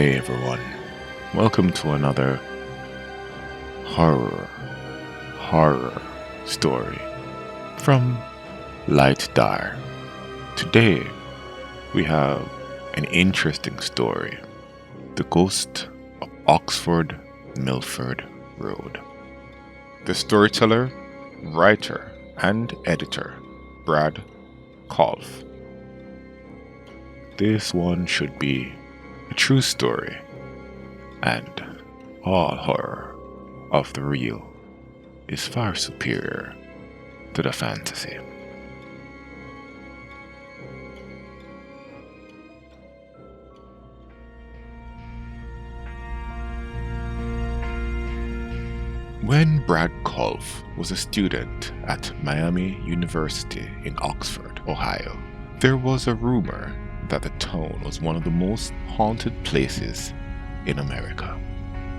Hey everyone, welcome to another horror story from Light Dar. Today we have an interesting story, The Ghost of Oxford Milford Road. The storyteller, writer and editor, Brad Culp. This one should be a true story, and all horror of the real is far superior to the fantasy. When Brad Culp was a student at Miami University in Oxford, Ohio, there was a rumor that the town was one of the most haunted places in America.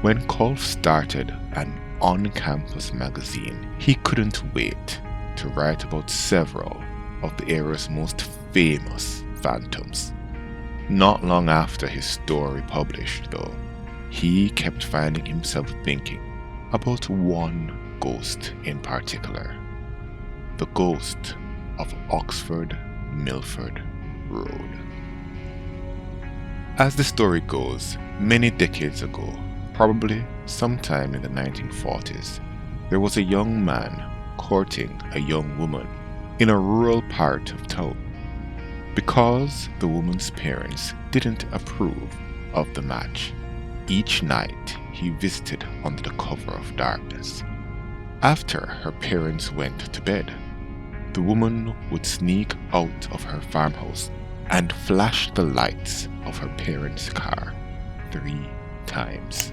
When Culp started an on-campus magazine, he couldn't wait to write about several of the area's most famous phantoms. Not long after his story published, though, he kept finding himself thinking about one ghost in particular, the ghost of Oxford Milford Road. As the story goes, many decades ago, probably sometime in the 1940s, there was a young man courting a young woman in a rural part of town. Because the woman's parents didn't approve of the match, each night he visited under the cover of darkness. After her parents went to bed, the woman would sneak out of her farmhouse and flash the lights of her parents' car 3 times.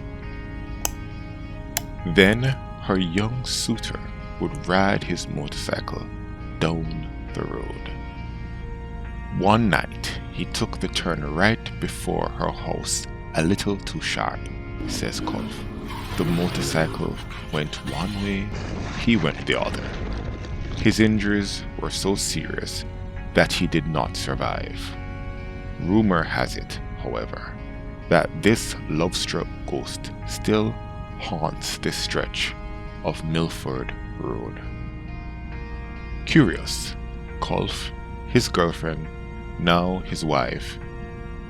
Then her young suitor would ride his motorcycle down the road. One night, he took the turn right before her house a little too sharp, says Culp. The motorcycle went one way, he went the other. His injuries were so serious that he did not survive. Rumor has it, however, that this love-struck ghost still haunts this stretch of Milford Road. Curious, Culp, his girlfriend, now his wife,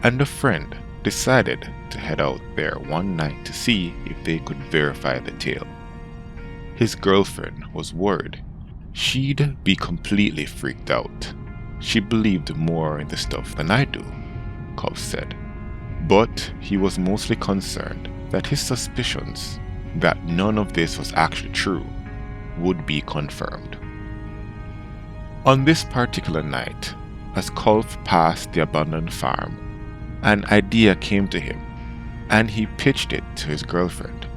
and a friend decided to head out there one night to see if they could verify the tale. His girlfriend was worried she'd be completely freaked out. She believed more in the stuff than I do, Culp said, but he was mostly concerned that his suspicions that none of this was actually true would be confirmed. On this particular night, as Culp passed the abandoned farm, an idea came to him, and he pitched it to his girlfriend.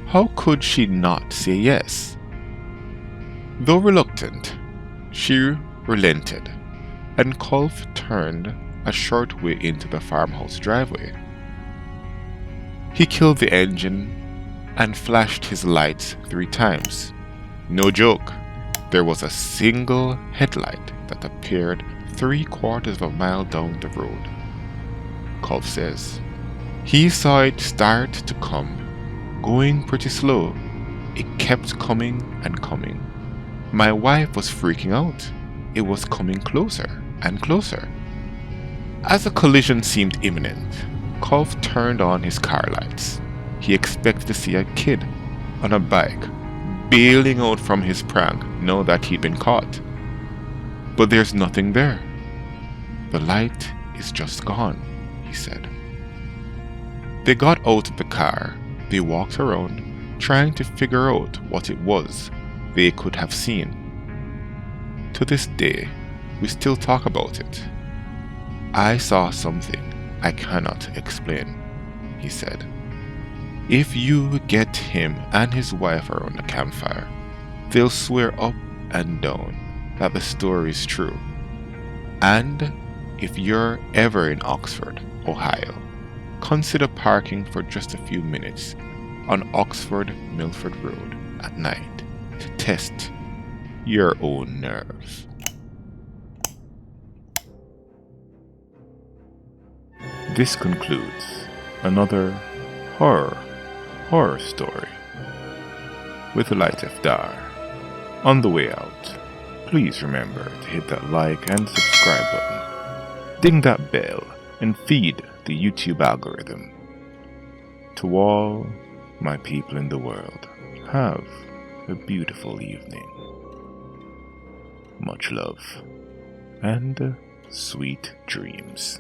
How could she not say yes? Though reluctant, she relented, and Culp turned a short way into the farmhouse driveway. He killed the engine and flashed his lights 3 times. No joke, there was a single headlight that appeared 3/4 of a mile down the road. Culp says, he saw it start to come, going pretty slow. It kept coming and coming. My wife was freaking out. It was coming closer and closer. As the collision seemed imminent, Culp turned on his car lights. He expected to see a kid on a bike bailing out from his prank now that he'd been caught. But there's nothing there. The light is just gone, he said. They got out of the car. They walked around, trying to figure out what it was they could have seen. To this day, we still talk about it. I saw something I cannot explain, he said. If you get him and his wife around a campfire, they'll swear up and down that the story is true. And if you're ever in Oxford, Ohio, consider parking for just a few minutes on Oxford Milford Road at night to test your own nerve. This concludes another horror story with a light of Dar. On the way out, please remember to hit that like and subscribe button, ding that bell, and feed the YouTube algorithm. To all my people in the world, have a beautiful evening. Much love and sweet dreams.